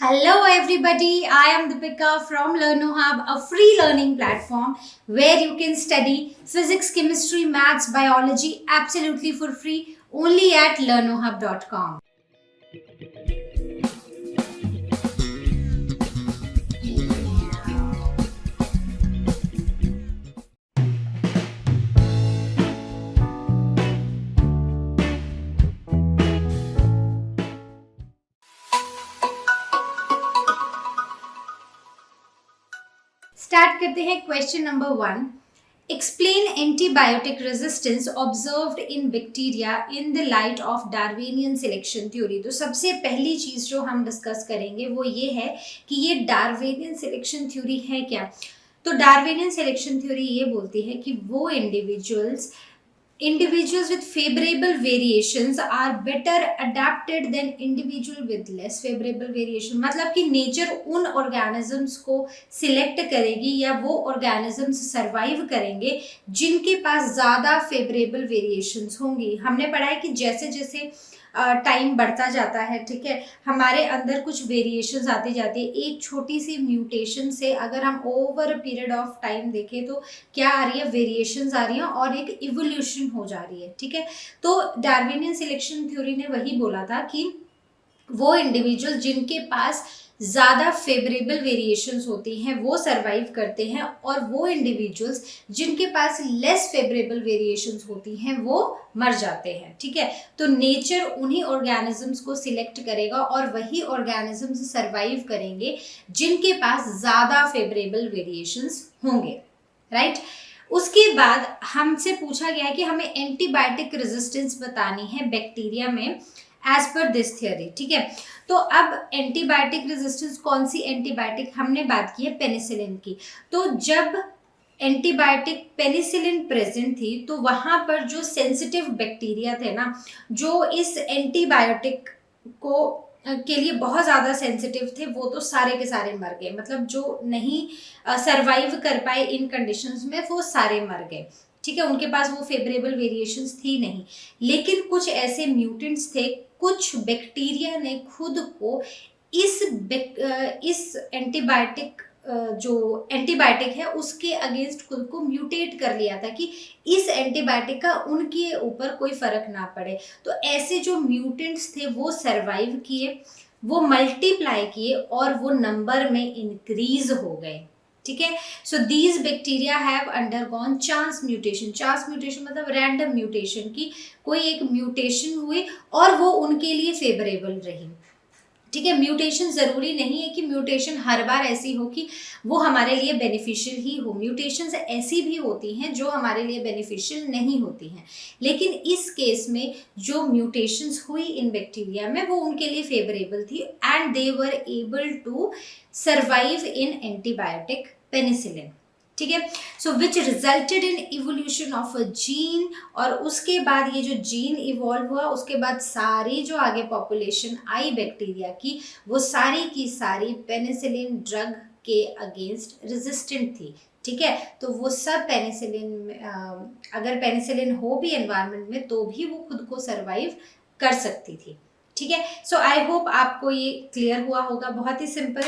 Hello everybody, I am Deepika from LearnoHub, a free learning platform where you can study physics, chemistry, maths, biology absolutely for free only at learnohub.com. Start करते हैं question number 1. Explain antibiotic resistance observed in bacteria in the light of Darwinian selection theory. तो सबसे पहली चीज जो हम discuss करेंगे वो ये है कि ये डार्विनियन सिलेक्शन थ्योरी है क्या. तो डार्विनियन सिलेक्शन थ्योरी ये बोलती है कि वो individuals with favorable variations are better adapted than individual with less favorable variation. मतलब कि नेचर उन ऑर्गेनिजम्स को सिलेक्ट करेगी या वो ऑर्गेनिजम्स सरवाइव करेंगे जिनके पास ज़्यादा फेवरेबल वेरिएशंस होंगी. हमने पढ़ा है कि जैसे जैसे टाइम बढ़ता जाता है, ठीक है, हमारे अंदर कुछ वेरिएशंस आती जाती है. एक छोटी सी म्यूटेशन से अगर हम ओवर पीरियड ऑफ टाइम देखें तो क्या आ रही है, वेरिएशंस आ रही हैं और एक इवोल्यूशन हो जा रही है. ठीक है, तो डार्विनियन सिलेक्शन थ्योरी ने वही बोला था कि वो इंडिविजुअल जिनके पास ज़्यादा फेवरेबल वेरिएशंस होती हैं वो सरवाइव करते हैं और वो इंडिविजुअल्स जिनके पास लेस फेवरेबल वेरिएशंस होती हैं वो मर जाते हैं. ठीक है, तो नेचर उन्हीं ऑर्गेनिजम्स को सिलेक्ट करेगा और वही ऑर्गेनिजम्स सरवाइव करेंगे जिनके पास ज़्यादा फेवरेबल वेरिएशंस होंगे. राइट. उसके बाद हमसे पूछा गया है कि हमें एंटीबायोटिक रेजिस्टेंस बतानी है बैक्टीरिया में एज पर दिस थियरी. ठीक है, तो अब एंटीबायोटिक रेजिस्टेंस कौन सी एंटीबायोटिक, हमने बात की है पेनिसिलिन की. तो जब एंटीबायोटिक पेनिसिलिन प्रेजेंट थी तो वहां पर जो सेंसिटिव बैक्टीरिया थे ना, जो इस एंटीबायोटिक को के लिए बहुत ज़्यादा सेंसिटिव थे, वो तो सारे के सारे मर गए. मतलब जो नहीं सरवाइव कर पाए इन कंडीशंस में वो सारे मर गए. ठीक है, उनके पास वो फेवरेबल वेरिएशंस थी नहीं. लेकिन कुछ ऐसे म्यूटेंट्स थे, कुछ बैक्टीरिया ने खुद को इस एंटीबायोटिक जो एंटीबायोटिक है उसके अगेंस्ट खुद को म्यूटेट कर लिया था कि इस एंटीबायोटिक का उनके ऊपर कोई फर्क ना पड़े. तो ऐसे जो म्यूटेंट्स थे वो सरवाइव किए, वो मल्टीप्लाई किए और वो नंबर में इंक्रीज हो गए. ठीक है, so these bacteria have undergone chance mutation. Chance mutation मतलब रैंडम म्यूटेशन, की कोई एक म्यूटेशन हुई और वो उनके लिए फेवरेबल रही. ठीक है, म्यूटेशन जरूरी नहीं है कि म्यूटेशन हर बार ऐसी हो कि वो हमारे लिए बेनिफिशियल ही हो. म्यूटेशंस ऐसी भी होती हैं जो हमारे लिए बेनिफिशियल नहीं होती हैं, लेकिन इस केस में जो म्यूटेशंस हुई इन बैक्टीरिया में वो उनके लिए फेवरेबल थी and they were able to survive in antibiotic penicillin. ठीक है, so which resulted in evolution of a gene. और उसके बाद ये जो जीन इवॉल्व हुआ उसके बाद सारी जो आगे पॉपुलेशन आई बैक्टीरिया की वो सारी की सारी पेनिसिलिन ड्रग के अगेंस्ट रेजिस्टेंट थी. ठीक है, तो वो सब पेनिसिलिन अगर पेनिसिलिन हो भी एनवायरनमेंट में तो भी वो खुद को सरवाइव कर सकती थी. ठीक है, सो आई होप आपको ये क्लियर हुआ होगा. बहुत ही सिंपल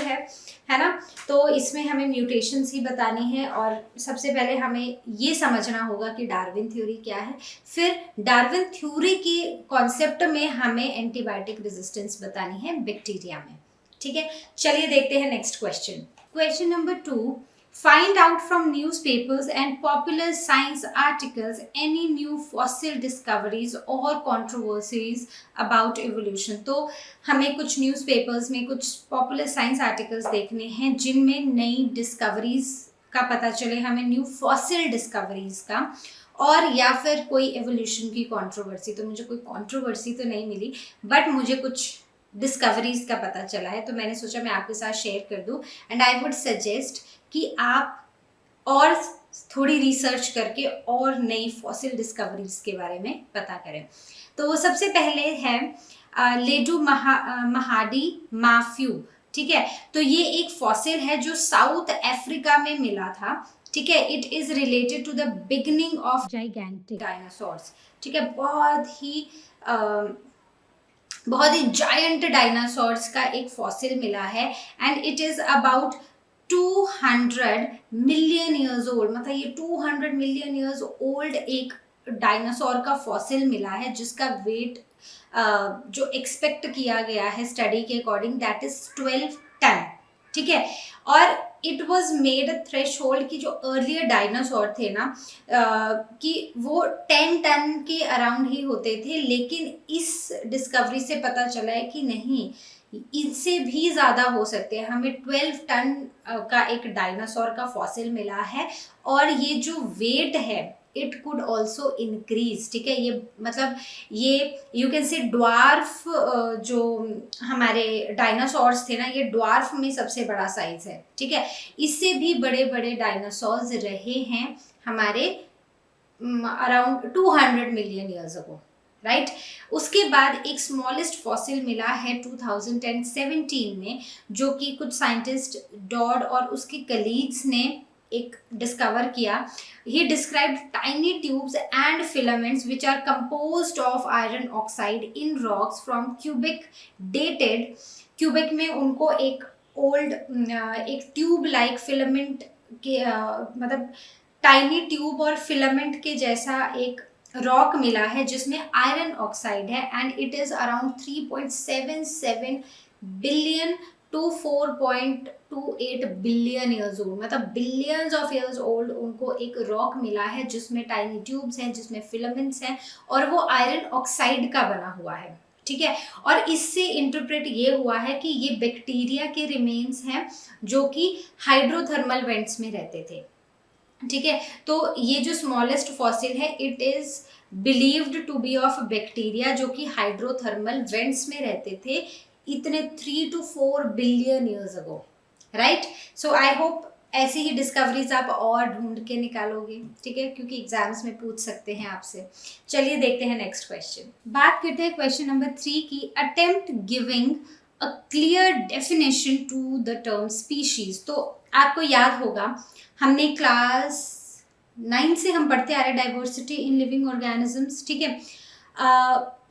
है ना. तो इसमें हमें म्यूटेशंस ही बतानी है और सबसे पहले हमें ये समझना होगा कि डार्विन थ्योरी क्या है. फिर डार्विन थ्योरी की कॉन्सेप्ट में हमें एंटीबायोटिक रेजिस्टेंस बतानी है बैक्टीरिया में. ठीक है, चलिए देखते हैं next question. Question number 2. Find out from newspapers and popular science articles any new fossil discoveries or controversies about evolution. तो हमें कुछ न्यूज़पेपर्स में कुछ पॉपुलर साइंस आर्टिकल्स देखने हैं जिनमें नई डिस्कवरीज का पता चले, हमें न्यू फॉसिल डिस्कवरीज का, और या फिर कोई एवोल्यूशन की कंट्रोवर्सी. तो मुझे कोई कंट्रोवर्सी तो नहीं मिली बट मुझे कुछ डिस्कवरीज का पता चला है, तो मैंने सोचा मैं आपके साथ शेयर कर दूं. एंड आई वुड सजेस्ट कि आप और थोड़ी रिसर्च करके और नई फॉसिल डिस्कवरीज के बारे में पता करें. तो सबसे पहले है लेडू महाडी माफ्यू. ठीक है, तो ये एक फॉसिल है जो साउथ अफ्रीका में मिला था. ठीक है, it is related to the beginning of gigantic dinosaurs. ठीक है, बहुत ही बहुत ही जायंट डायनासोर्स का एक फॉसिल मिला है and it is about 200 million years old. मतलब ये 200 मिलियन ईयर्स ओल्ड एक डायनासोर का फॉसिल मिला है जिसका वेट जो एक्सपेक्ट किया गया है स्टडी के अकॉर्डिंग दैट इज 12 टन। ठीक है, और it was made threshold की जो अर्लियर डायनासोर थे ना कि वो 10 टन के अराउंड ही होते थे, लेकिन इस डिस्कवरी से पता चला है कि नहीं, इससे भी ज्यादा हो सकते हैं। हमें 12 टन का एक डायनासोर का फॉसिल मिला है और ये जो वेट है इट कुड ऑल्सो इंक्रीज। ठीक है, ये मतलब ये यू कैन से ड्वार्फ जो हमारे डायनासोर्स थे ना, ये ड्वार्फ में सबसे बड़ा साइज है। ठीक है, इससे भी बड़े बड़े डायनासोर्स रहे हैं हमारे around 200 million years ago, right. उसके बाद एक स्मॉलेस्ट फॉसिल मिला है 2017 में, जो कि कुछ साइंटिस्ट डॉड और उसके कलीग्स ने एक डिस्कवर किया। He described tiny tubes and filaments which are composed of iron oxide in rocks from Quebec dated. Quebec में उनको एक ओल्ड एक ट्यूब लाइक फिलामेंट के मतलब टाइनी ट्यूब और फिलामेंट के जैसा एक रॉक मिला है जिसमें आयरन ऑक्साइड है and it is around 3.77 billion to 4.28 billion years old. मतलब बिलियंस ऑफ ईयर्स ओल्ड उनको एक रॉक मिला है जिसमें टाइनी ट्यूब्स हैं, जिसमें फिलामेंट्स हैं और वो आयरन ऑक्साइड का बना हुआ है। ठीक है, और इससे इंटरप्रेट ये हुआ है कि ये बैक्टीरिया के रिमेन्स हैं जो कि हाइड्रोथर्मल वेंट्स में रहते थे। ठीक है, तो ये जो स्मॉलेस्ट फॉसिल है it is believed to be of bacteria जो कि हाइड्रोथर्मल वेंट्स में रहते थे इतने 3 to 4 billion years ago, right. So I hope ऐसी ही डिस्कवरीज आप और ढूंढ के निकालोगे। ठीक है, क्योंकि एग्जाम्स में पूछ सकते हैं आपसे। चलिए देखते हैं नेक्स्ट क्वेश्चन। बात करते हैं क्वेश्चन नंबर 3 की। Attempt giving a clear definition to the term species. तो आपको याद होगा हमने क्लास 9 से हम पढ़ते आ रहे डाइवर्सिटी इन लिविंग ऑर्गेनिजम्स। ठीक है,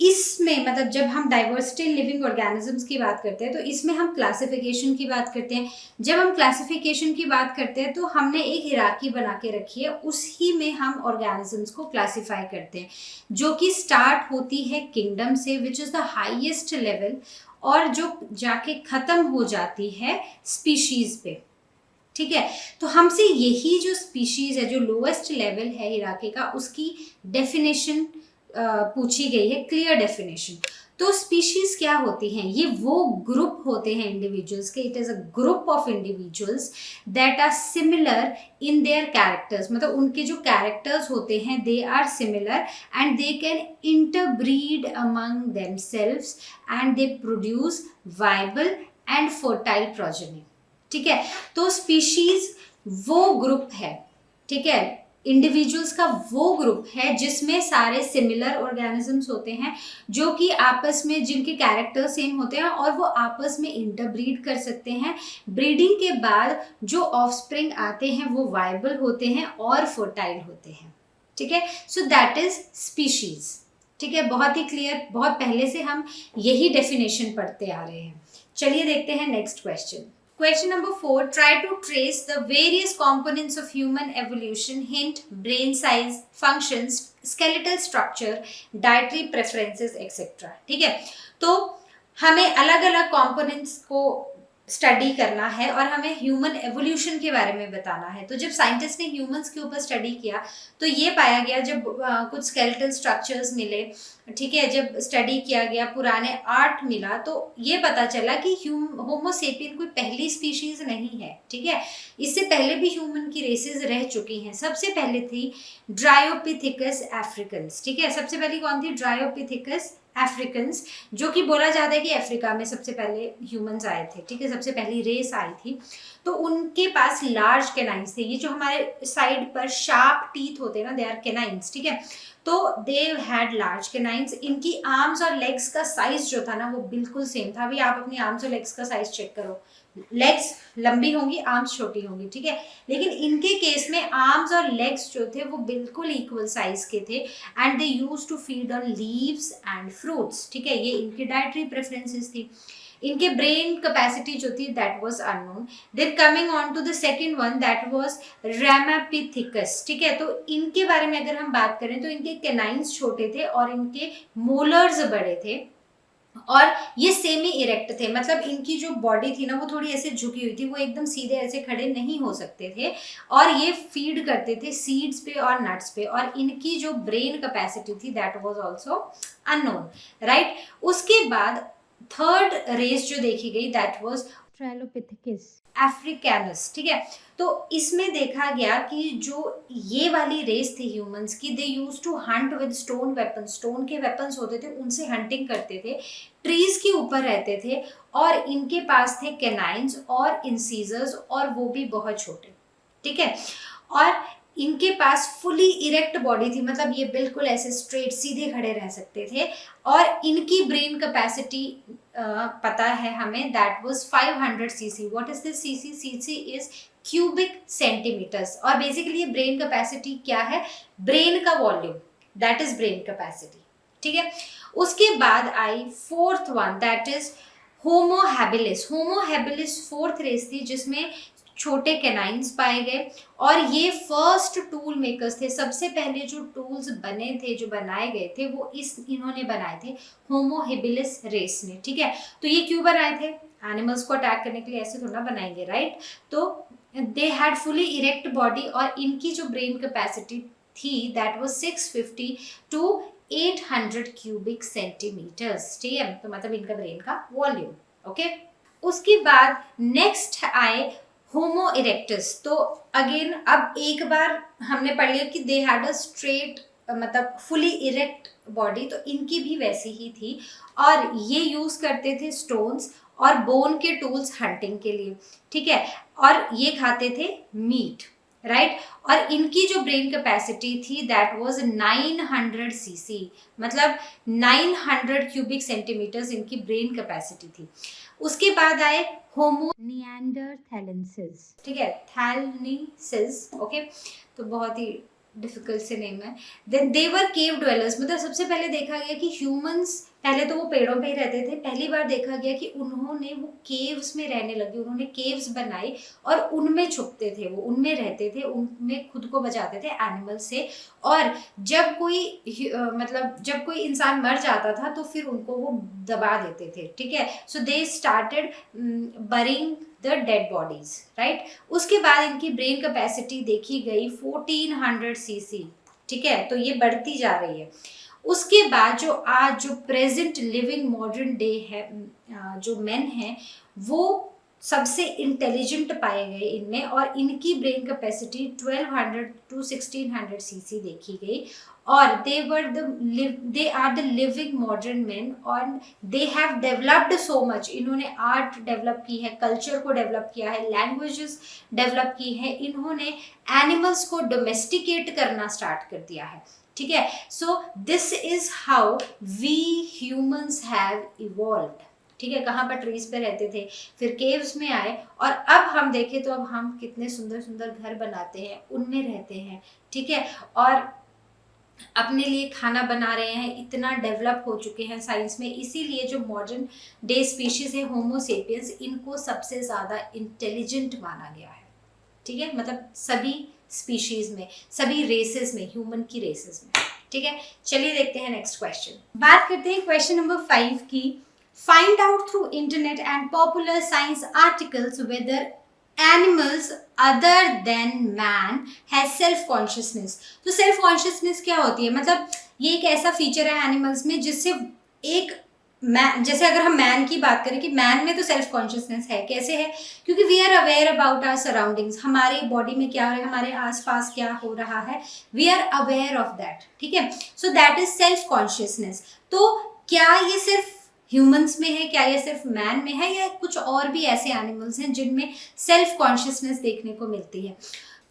इसमें मतलब जब हम डाइवर्सिटी इन लिविंग ऑर्गेनिजम्स की बात करते हैं तो इसमें हम क्लासिफिकेशन की बात करते हैं। जब हम क्लासिफिकेशन की बात करते हैं तो हमने एक हिरार्की बना के रखी है, उसी में हम ऑर्गेनिजम्स को क्लासिफाई करते हैं जो कि स्टार्ट होती है किंगडम से which is the highest level और जो जाके ख़त्म हो जाती है स्पीशीज़ पे। ठीक है, तो हमसे यही जो स्पीशीज है जो लोएस्ट लेवल है हिरार्की का उसकी डेफिनेशन पूछी गई है, क्लियर डेफिनेशन। तो स्पीशीज क्या होती हैं? ये वो ग्रुप होते हैं इंडिविजुअल्स के, it is a group of individuals that are similar in their characters. मतलब उनके जो कैरेक्टर्स होते हैं they are similar and they can interbreed among themselves and they produce viable and fertile progeny. ठीक है, तो स्पीशीज वो ग्रुप है, ठीक है, इंडिविजुअल्स का वो ग्रुप है जिसमें सारे सिमिलर ऑर्गेनिजम्स होते हैं जो कि आपस में जिनके कैरेक्टर सेम होते हैं और वो आपस में इंटरब्रीड कर सकते हैं। ब्रीडिंग के बाद जो ऑफस्प्रिंग आते हैं वो वायबल होते हैं और फर्टाइल होते हैं। ठीक है, सो दैट इज स्पीशीज। ठीक है, बहुत ही क्लियर, बहुत पहले से हम यही डेफिनेशन पढ़ते आ रहे हैं। चलिए देखते हैं next question. Question number 4. Try to trace the various components of human evolution. Hint: brain size, functions, skeletal structure, dietary preferences, etc. ठीक है, तो हमें अलग अलग components को स्टडी करना है और हमें ह्यूमन एवोल्यूशन के बारे में बताना है। तो जब साइंटिस्ट ने ह्यूमंस के ऊपर स्टडी किया तो ये पाया गया, जब कुछ स्केलेटल स्ट्रक्चर्स मिले, ठीक है, जब स्टडी किया गया, पुराने आर्ट मिला, तो ये पता चला कि होमो सेपियन कोई पहली स्पीशीज नहीं है। ठीक है, इससे पहले भी ह्यूमन की रेसेस रह चुकी हैं। सबसे पहले थी ड्रायोपिथिकस अफ्रीकन्स। ठीक है, सबसे पहली कौन थी? ड्रायोपिथिकस अफ्रीकन्स, जो कि बोला जाता है कि अफ्रीका में सबसे पहले ह्यूमंस आए थे। ठीक है, सबसे पहली रेस आई थी। तो उनके पास लार्ज कैनाइंस थे। ये जो हमारे साइड पर शार्प टीथ होते हैं ना, दे आर कैनाइंस। ठीक है, तो दे हैड लार्ज कैनाइन्स, इनकी आर्म्स और लेग्स का साइज जो था ना वो बिल्कुल सेम था। अभी आप अपनी आर्म्स और लेग्स का साइज चेक करो, लेग्स लंबी होंगी, आर्म्स छोटी होंगी, ठीक है, लेकिन इनके केस में आर्म्स और लेग्स जो थे वो बिल्कुल इक्वल साइज के थे। And they use to feed on leaves and fruits, ठीक है, ये इनकी डाइटरी प्रेफरेंसेस थी। इनके ब्रेन कैपेसिटी जो थी that was unknown. Then coming on to the second one that was Ramapithecus, ठीक है, तो इनके बारे में अगर हम बात करें तो इनके कैनाइन्स छोटे थे और इनके मोलर्स बड़े थे और ये सेमी इरेक्ट थे, मतलब इनकी जो बॉडी थी ना वो थोड़ी ऐसे झुकी हुई थी, वो एकदम सीधे ऐसे खड़े नहीं हो सकते थे और ये फीड करते थे सीड्स पे और नट्स पे। और इनकी जो ब्रेन कैपेसिटी थी that was also unknown, right. उसके बाद थर्ड रेस जो देखी गई दैट वाज ऑस्ट्रेलोपिथेकस अफ्रीकानस, ठीक है, तो इसमें देखा गया कि जो ये वाली रेस थी ह्यूमंस की, they use to hunt with stone weapon, stone के वेपन्स होते थे उनसे हंटिंग करते थे, ट्रीज के ऊपर रहते थे और इनके पास थे कैनाइन्स और इंसीजर्स और वो भी बहुत छोटे, ठीक है, और इनके पास फुली इरेक्ट बॉडी थी, मतलब ये बिल्कुल ऐसे स्ट्रेट सीधे खड़े रह सकते थे। और इनकी ब्रेन कैपेसिटी पता है हमें that was 500 CC. What is this CC? CC is cubic centimetres और बेसिकली ये ब्रेन कैपेसिटी क्या है? ब्रेन का volume, that is brain capacity, ठीक है। उसके बाद आई fourth one that is Homo habilis. Homo habilis fourth race थी जिसमें छोटे कैनाइन्स पाए गए और ये फर्स्ट टूल मेकर्स थे। सबसे पहले जो टूल्स बने थे, जो बनाए गए थे, वो इन्होंने बनाए थे, होमो हैबिलिस रेस ने, ठीक है। तो ये क्यों बनाए थे? एनिमल्स को अटैक करने के लिए, ऐसे थोड़ा बनाएंगे, राइट। तो they had fully erect body और इनकी जो ब्रेन कैपेसिटी थी that was 650 to 800 cubic centimetres, ठीक है, तो मतलब इनका ब्रेन का वॉल्यूम, ओके। उसके बाद नेक्स्ट आए होमो इरेक्टस। तो अगेन अब एक बार हमने पढ़ लिया कि दे हैड अ स्ट्रेट, मतलब फुली इरेक्ट बॉडी, तो इनकी भी वैसी ही थी और ये यूज करते थे स्टोन्स और बोन के टूल्स हंटिंग के लिए, ठीक है, और ये खाते थे मीट, राइट। और इनकी जो ब्रेन कैपेसिटी थी दैट वाज 900 सीसी, मतलब 900 क्यूबिक सेंटीमीटर्स इनकी ब्रेन कैपेसिटी थी। उसके बाद आए होमो निएंडरथैलेंसिस, ठीक है, थैलेंसिस, ओके, तो बहुत ही डिफिकल्ट से नेम है। Then they were cave dwellers, मतलब सबसे पहले देखा गया कि ह्यूमंस, पहले तो वो पेड़ों पे ही रहते थे, पहली बार देखा गया कि उन्होंने वो केव्स में रहने लगे, उन्होंने केव्स बनाई और उनमें छुपते थे, वो उनमें रहते थे, उनमें खुद को बचाते थे एनिमल से। और जब कोई मतलब जब कोई इंसान मर जाता था तो फिर उनको वो दबा देते थे, ठीक है। So they started burying the dead bodies, right. उसके बाद इनकी ब्रेन कैपेसिटी देखी गई 1400 सीसी, ठीक है, तो ये बढ़ती जा रही है। उसके बाद जो आज जो प्रेजेंट लिविंग मॉडर्न डे है, जो मेन हैं वो सबसे इंटेलिजेंट पाए गए इनमें और इनकी ब्रेन कैपेसिटी 1200 टू 1600 सीसी देखी गई और they are the living modern men और they have developed so much. इन्होंने आर्ट डेवलप की है, कल्चर को डेवलप किया है, लैंग्वेजेस डेवलप की है, इन्होंने एनिमल्स को डोमेस्टिकेट करना स्टार्ट कर दिया है, ठीक है। So this is how we humans have evolved, ठीक है। कहाँ पर? ट्रीज पे रहते थे, फिर केव्स में आए और अब हम देखें तो अब हम कितने सुंदर सुंदर घर बनाते हैं, उनमें रहते हैं, ठीक है, और अपने लिए खाना बना रहे हैं, इतना डेवलप हो चुके हैं साइंस में। इसीलिए जो मॉडर्न डे स्पीशीज है होमो सेपियंस, इनको सबसे ज्यादा इंटेलिजेंट माना गया है, ठीक है, मतलब सभी स्पीशीज में, सभी रेसेस में, ह्यूमन की रेसेस में, ठीक है। चलिए देखते हैं नेक्स्ट क्वेश्चन। बात करते हैं क्वेश्चन नंबर 5 की। Find out through internet and popular science articles whether animals other than man has self consciousness. तो सेल्फ कॉन्शियसनेस क्या होती है? मतलब ये एक ऐसा फीचर है एनिमल्स में जिससे एक मैन, जैसे अगर हम मैन की बात करें कि मैन में तो सेल्फ कॉन्शियसनेस है, कैसे है? क्योंकि we are aware about our surroundings, हमारे बॉडी में क्या हो रहा है, हमारे आसपास क्या हो रहा है, we are aware of that, ठीक है। So that is self consciousness. तो क्या ये सिर्फ ह्यूमंस में है, क्या ये सिर्फ मैन में है, या कुछ और भी ऐसे एनिमल्स हैं जिनमें सेल्फ कॉन्शियसनेस देखने को मिलती है?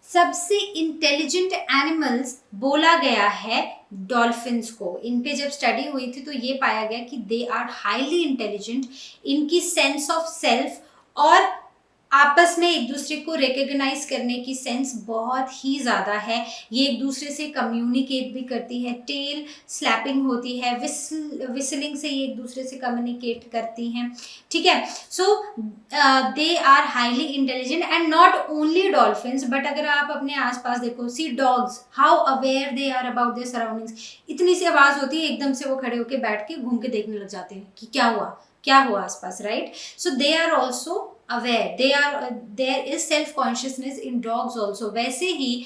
सबसे इंटेलिजेंट एनिमल्स बोला गया है डॉल्फिन्स को। इन पे जब स्टडी हुई थी तो ये पाया गया कि दे आर हाईली इंटेलिजेंट, इनकी सेंस ऑफ सेल्फ और आपस में एक दूसरे को रिकॉग्नाइज करने की सेंस बहुत ही ज़्यादा है। ये एक दूसरे से कम्युनिकेट भी करती है, टेल स्लैपिंग होती है, विसलिंग से ये एक दूसरे से कम्युनिकेट करती हैं, ठीक है। So they are highly intelligent and not only dolphins, but अगर आप अपने आसपास देखो, see dogs how aware they are about their surroundings. इतनी सी आवाज़ होती है, एकदम से वो खड़े होकर बैठ के घूम के देखने लग जाते हैं कि क्या हुआ आसपास, right. So they are also aware, there is self consciousness in dogs also. वैसे ही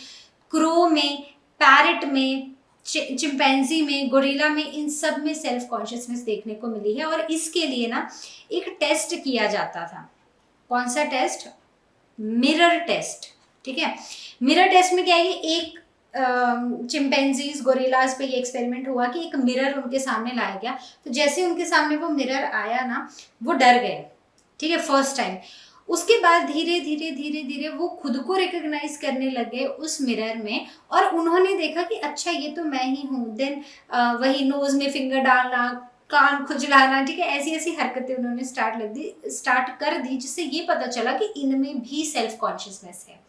क्रो में, पैरट में, चिंपैंजी में, गोरिल्ला में, इन सब में सेल्फ कॉन्शियसनेस देखने को मिली है। और इसके लिए ना एक टेस्ट किया जाता था। कौन सा टेस्ट? मिरर टेस्ट, ठीक है। मिरर टेस्ट में क्या है, एक चिंपैंजीज, गोरिल्लास पे ये एक्सपेरिमेंट हुआ कि एक मिरर उनके सामने लाया गया, तो जैसे उनके सामने वो मिरर आया ना, वो डर गए, ठीक है, फर्स्ट टाइम। उसके बाद धीरे धीरे धीरे धीरे वो खुद को रिकॉग्नाइज करने लगे उस मिरर में, और उन्होंने देखा कि अच्छा ये तो मैं ही हूँ। देन वही नोज में फिंगर डालना, कान खुजलाना, ठीक है, ऐसी ऐसी हरकतें उन्होंने स्टार्ट कर दी, जिससे ये पता चला कि इनमें भी सेल्फ कॉन्शियसनेस है,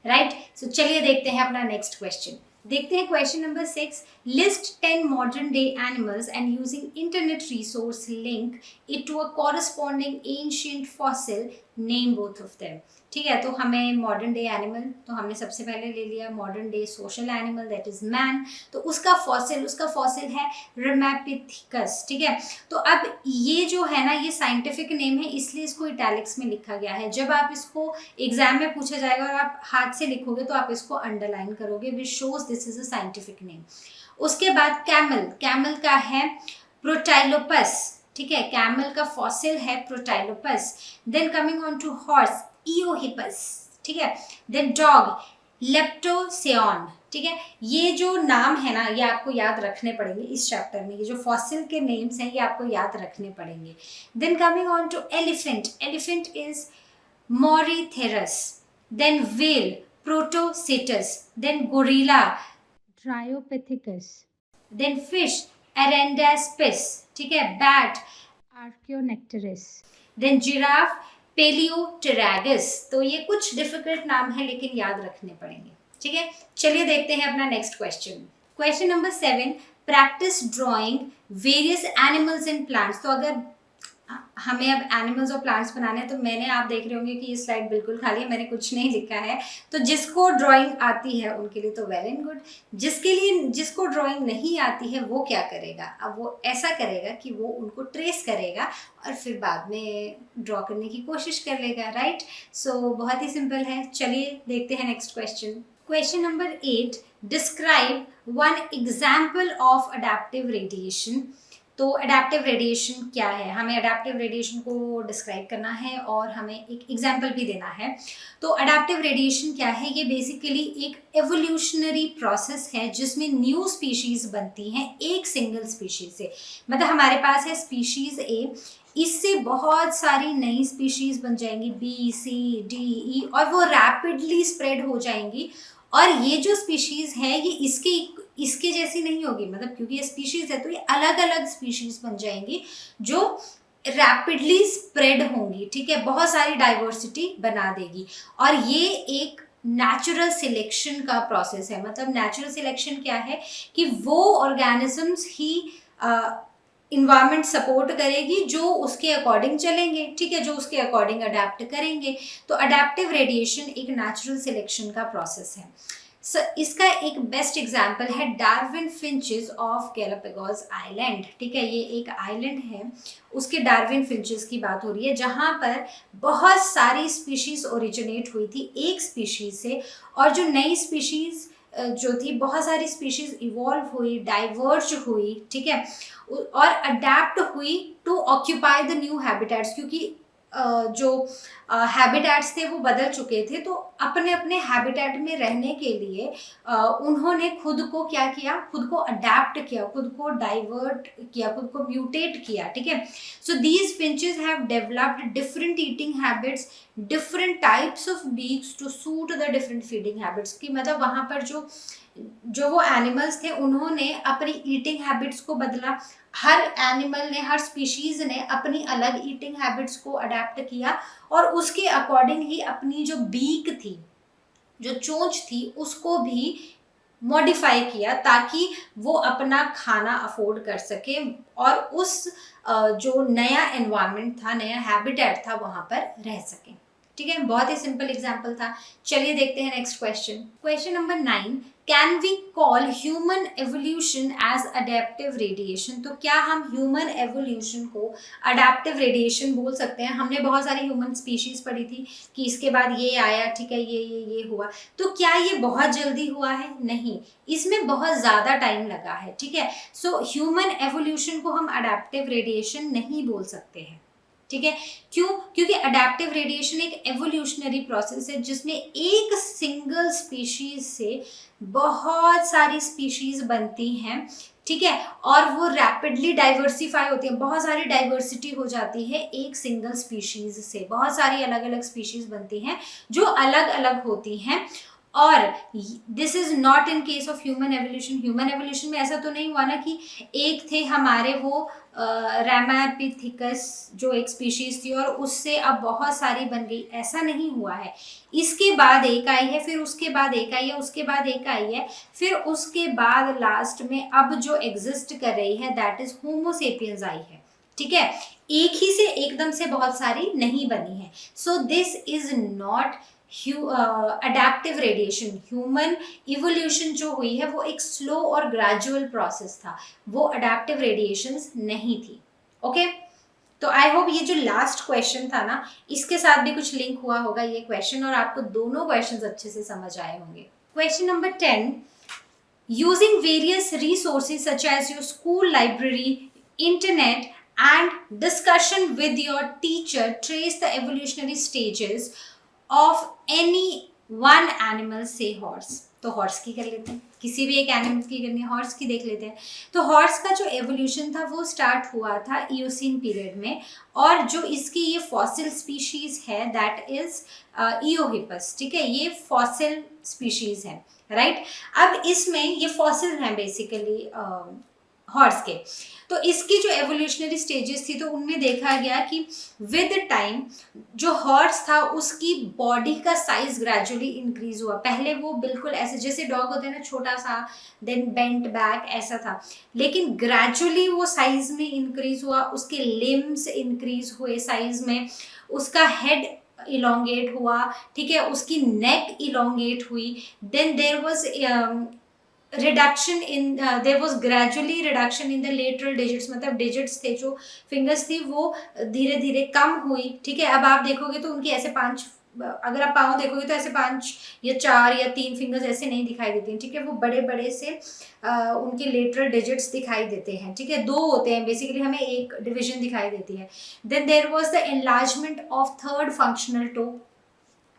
राइट। सो चलिए देखते हैं अपना नेक्स्ट क्वेश्चन। देखते हैं question number 6। List 10 modern day animals and using internet resource link it to a corresponding ancient fossil, name both of them. ठीक है, तो हमें मॉडर्न डे एनिमल, तो हमने सबसे पहले ले लिया modern day social animal, that is man. तो उसका फॉसिल है रेमापिथिकस, ठीक है। तो अब ये जो है ना, ये साइंटिफिक नेम है, इसलिए इसको इटैलिक्स में लिखा गया है। जब आप इसको एग्जाम में पूछा जाएगा और आप हाथ से लिखोगे तो आप इसको अंडरलाइन करोगे, which shows this is a scientific name. उसके बाद कैमल का है प्रोटाइलोपस, ठीक है, कैमल का फॉसिल है Protylopus. Then coming on to horse, Eohippus, ठीक है। देन डॉग, लेप्टोसेऑन, ठीक है। ये जो नाम है ना, ये आपको याद रखने पड़ेंगे इस चैप्टर में। ये जो फॉसिल के नेम्स हैं, ये आपको याद रखने पड़ेंगे। Then coming on to elephant is Moeritherium. Then whale, Protocetus. Then gorilla, Dryopithecus. Then fish, Arandaspis, ठीक है। Bat, Archaeonycteris. Then giraffe, Palaeotragus. तो ये कुछ डिफिकल्ट नाम है, लेकिन याद रखने पड़ेंगे, ठीक है। चलिए देखते हैं अपना next question. Question number 7, practice drawing various animals and plants. तो अगर हमें अब एनिमल्स और प्लांट्स बनाने हैं, तो मैंने, आप देख रहे होंगे कि ये स्लाइड बिल्कुल खाली है, मैंने कुछ नहीं लिखा है। तो जिसको ड्राइंग आती है उनके लिए तो वेल एंड गुड। जिसको ड्राइंग नहीं आती है वो क्या करेगा? अब वो ऐसा करेगा कि वो उनको ट्रेस करेगा और फिर बाद में ड्रॉ करने की कोशिश कर लेगा, राइट। सो बहुत ही सिंपल है। चलिए देखते हैं next question. Question number 8, describe one example of adaptive radiation. तो अडैप्टिव रेडिएशन क्या है? हमें अडैप्टिव रेडिएशन को डिस्क्राइब करना है और हमें एक एग्जाम्पल भी देना है। तो अडैप्टिव रेडिएशन क्या है? ये बेसिकली एक एवोल्यूशनरी प्रोसेस है जिसमें न्यू स्पीशीज बनती हैं एक सिंगल स्पीशीज से। मतलब हमारे पास है स्पीशीज ए, इससे बहुत सारी नई स्पीशीज बन जाएंगी, बी, सी, डी, ई, और वो रैपिडली स्प्रेड हो जाएंगी। और ये जो स्पीशीज है ये इसके जैसी नहीं होगी, मतलब क्योंकि ये स्पीशीज है तो ये अलग अलग स्पीशीज बन जाएंगी जो रैपिडली स्प्रेड होंगी, ठीक है, बहुत सारी डाइवर्सिटी बना देगी। और ये एक नेचुरल सिलेक्शन का प्रोसेस है। मतलब नेचुरल सिलेक्शन क्या है कि वो ऑर्गेनिजम्स ही इन्वायरमेंट सपोर्ट करेगी जो उसके अकॉर्डिंग चलेंगे, ठीक है, जो उसके अकॉर्डिंग अडेप्ट करेंगे। तो अडेप्टिव रेडिएशन एक नेचुरल सिलेक्शन का प्रोसेस है। इसका एक बेस्ट एग्जाम्पल है Darwin finches of Galapagos island, ठीक है। ये एक आइलैंड है, उसके डार्विन फिंचेस की बात हो रही है, जहाँ पर बहुत सारी स्पीशीज ओरिजिनेट हुई थी एक स्पीशीज से। और जो नई स्पीशीज जो थी, बहुत सारी स्पीशीज इवॉल्व हुई, डाइवर्ज हुई, ठीक है, और अडेप्ट हुई to occupy the new habitats. क्योंकि जो हैबिटेट्स थे वो बदल चुके थे, तो अपने अपने हैबिटेट में रहने के लिए उन्होंने खुद को क्या किया, खुद को अडेप्ट किया, खुद को डाइवर्ट किया, खुद को म्यूटेट किया, ठीक है। So these finches have developed different eating habits, different types of beaks to suit the different feeding habits, की मतलब वहां पर जो वो एनिमल्स थे उन्होंने अपनी ईटिंग हैबिट्स को बदला, हर एनिमल ने, हर स्पीशीज ने अपनी अलग ईटिंग हैबिट्स को अडेप्ट किया और उसके अकॉर्डिंग ही अपनी जो बीक थी, जो चोंच थी, उसको भी मॉडिफाई किया ताकि वो अपना खाना अफोर्ड कर सके और उस जो नया एनवायरनमेंट था, नया हैबिटेट था, वहां पर रह सके, ठीक है। बहुत ही सिंपल एग्जांपल था। चलिए देखते हैं next question. Question number 9, can we call human evolution as adaptive radiation? तो क्या हम ह्यूमन एवोल्यूशन को अडेप्टिव रेडिएशन बोल सकते हैं? हमने बहुत सारी ह्यूमन स्पीशीज पढ़ी थी कि इसके बाद ये आया, ठीक है, ये हुआ, तो क्या ये बहुत जल्दी हुआ है? नहीं, इसमें बहुत ज्यादा टाइम लगा है, ठीक है। सो ह्यूमन एवोल्यूशन को हम अडेप्टिव रेडिएशन नहीं बोल सकते हैं, ठीक है। क्यों? क्योंकि अडेप्टिव रेडिएशन एक एवोल्यूशनरी प्रोसेस है जिसमें एक सिंगल स्पीशीज से बहुत सारी स्पीशीज बनती हैं, ठीक है, और वो रैपिडली डाइवर्सिफाई होती है, बहुत सारी डाइवर्सिटी हो जाती है एक सिंगल स्पीशीज से, बहुत सारी अलग अलग स्पीशीज बनती हैं जो अलग अलग होती हैं। और this is not in case of human evolution. Human evolution में ऐसा तो नहीं हुआ ना कि एक थे हमारे वो रैमापिथिकस जो एक स्पीशीज थी और उससे अब बहुत सारी बन गई, ऐसा नहीं हुआ है। इसके बाद एक आई है, फिर उसके बाद एक आई है, उसके बाद एक आई है, फिर उसके बाद लास्ट में अब जो एग्जिस्ट कर रही है दैट इज होमोसेपियंस आई है, ठीक है। एक ही से एकदम से बहुत सारी नहीं बनी है। So this is not adaptive radiation. Human evolution जो हुई है वो एक स्लो और ग्रेजुअल प्रोसेस था, वो अडेप्टिव रेडिएशंस नहीं थी, ओके। तो आई होप ये जो लास्ट क्वेश्चन था ना, इसके साथ भी कुछ लिंक हुआ होगा ये क्वेश्चन और आपको दोनों क्वेश्चंस अच्छे से समझ आए होंगे। Question number 10, using various resources such as your school library, internet and discussion with your teacher, trace the evolutionary stages of any one animal, say horse। तो हॉर्स की कर लेते हैं, किसी भी एक एनिमल की करनी है, हॉर्स की देख लेते हैं। तो हॉर्स का जो एवोल्यूशन था वो स्टार्ट हुआ था इयोसीन पीरियड में, और जो इसकी ये फॉसिल स्पीशीज है दैट इज इयोहिपस, ठीक है, ये फॉसिल स्पीशीज है, राइट। अब इसमें ये फॉसिल हैं बेसिकली हॉर्स के। तो इसकी जो एवोल्यूशनरी स्टेजेस थी तो उनमें देखा गया कि विद टाइम जो हॉर्स था उसकी बॉडी का साइज ग्रेजुअली इंक्रीज हुआ। पहले वो बिल्कुल ऐसे जैसे डॉग होते हैं ना, छोटा सा, देन बेंट बैक, ऐसा था, लेकिन ग्रेजुअली वो साइज में इंक्रीज हुआ, उसके लिम्स इंक्रीज हुए साइज में, उसका हेड इलोंगेट हुआ, ठीक है, उसकी नेक इलोंगेट हुई, then there was reduction in there was gradually reduction in the lateral digits, मतलब डिजिट्स थे जो फिंगर्स थी वो धीरे धीरे कम हुई, ठीक है। अब आप देखोगे तो उनकी ऐसे 5, अगर आप पाँव देखोगे तो ऐसे 5 या 4 या 3 फिंगर्स ऐसे नहीं दिखाई देती हैं, ठीक है, वो बड़े बड़े से उनके लेटरल डिजिट्स दिखाई देते हैं, ठीक है, 2 होते हैं बेसिकली, हमें एक डिविजन दिखाई देती है। Then there was the enlargement of third functional toe,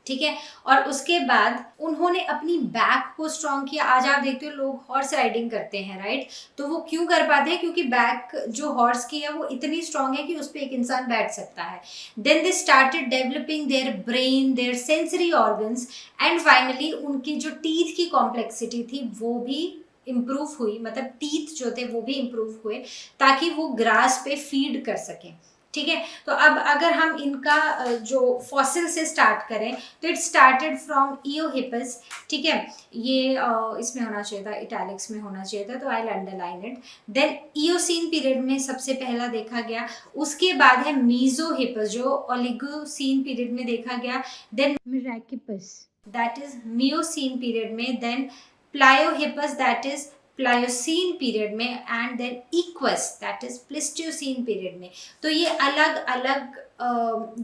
ठीक है, और उसके बाद उन्होंने अपनी बैक को स्ट्रॉन्ग किया। आज आप देखते हो लोग हॉर्स राइडिंग करते हैं, राइट, तो वो क्यों कर पाते हैं? क्योंकि बैक जो हॉर्स की है वो इतनी स्ट्रॉन्ग है कि उस पर एक इंसान बैठ सकता है। Then they started developing their brain, their sensory organs, and finally उनकी जो टीथ की कॉम्प्लेक्सिटी थी वो भी इम्प्रूव हुई, मतलब टीथ जो थे वो भी इम्प्रूव हुए ताकि वो ग्रास पे फीड कर सकें, ठीक है। तो अब अगर हम इनका जो फॉसिल से स्टार्ट करें तो इट स्टार्टेड फ्रॉम इयोहिपस, ठीक है, ये इसमें होना चाहिए था, इटैलिक्स में होना चाहिए था, तो I will underline it. Then Eocene period में सबसे पहला देखा गया, उसके बाद है मीजोहिपस जो ओलिगोसीन पीरियड में देखा गया, then Merychippus that is Miocene period में, then Pliohippus that is Pliocene period में, and then Equus that is Pleistocene period में। तो ये अलग अलग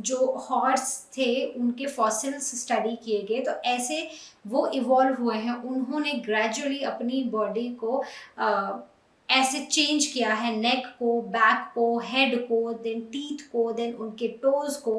जो हॉर्स थे उनके फॉसिल्स स्टडी किए गए, तो ऐसे वो इवॉल्व हुए हैं, उन्होंने ग्रेजुअली अपनी बॉडी को ऐसे चेंज किया है नेक को, बैक को, हेड को, देन टीथ को, देन उनके टोज को,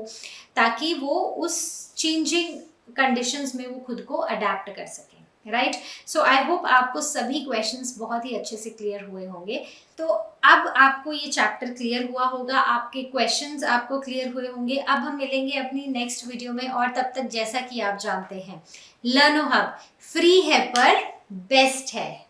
ताकि वो उस चेंजिंग कंडीशंस में वो खुद को अडेप्ट कर सकें, राइट। सो आई होप आपको सभी क्वेश्चंस बहुत ही अच्छे से क्लियर हुए होंगे। तो अब आपको ये चैप्टर क्लियर हुआ होगा, आपके क्वेश्चंस आपको क्लियर हुए होंगे। अब हम मिलेंगे अपनी नेक्स्ट वीडियो में, और तब तक जैसा कि आप जानते हैं, लर्नो हब फ्री है पर बेस्ट है।